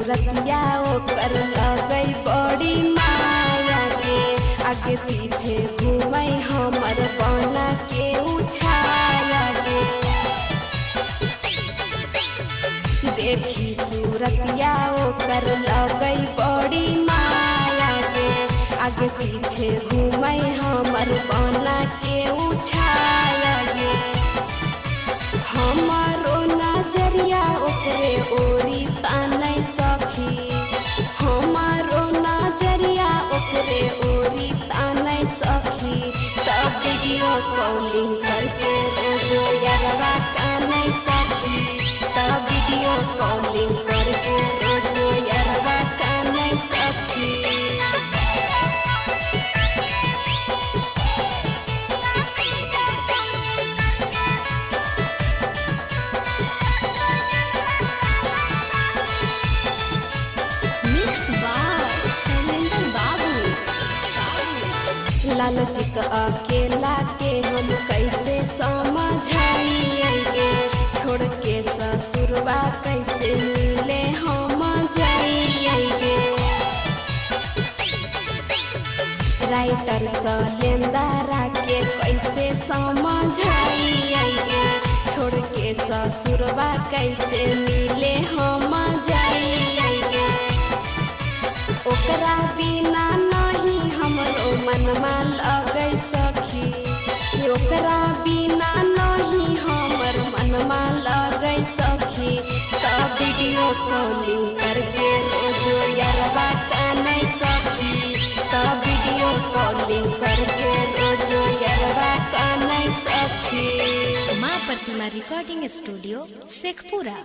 सूरतिया ओकर लगई बड़ी माया के आगे पीछे घूमै हमर बना के उछाया के देखी सूरतिया ओकर लगई बड़ी माया के आगे पीछे घूमै हमर बना के उछाया के हमारो नजरिया ओकरे ओरी तानै सखी हमारो नजरिया ओकरे ओरी तानै सखी तब वीडियो कॉलिंग करके रोजो यारवा कानै सखी तब वीडियो कॉलिंग करके रोजो यारवा कानै सखी लालचित अकेला के हम कैसे समझाइएगे छोड़ के ससुरवा कैसे मिले हम जाइएगे राइटर सलेंदरा के कैसे समझाइएगे छोड़ के ससुरवा कैसे मिले हम जाइएगे ओकरा बिना नहीं हमरो मनमा लगै सखी ओकरा बिना नहीं हमर मनमा लगै सखी तब वीडियो कॉलिंग करके रोजो यारवा कानै सखी तब वीडियो कॉलिंग करके रोजो यारवा कानै सखी। माँ प्रतिमा रिकॉर्डिंग स्टूडियो शेखपुरा।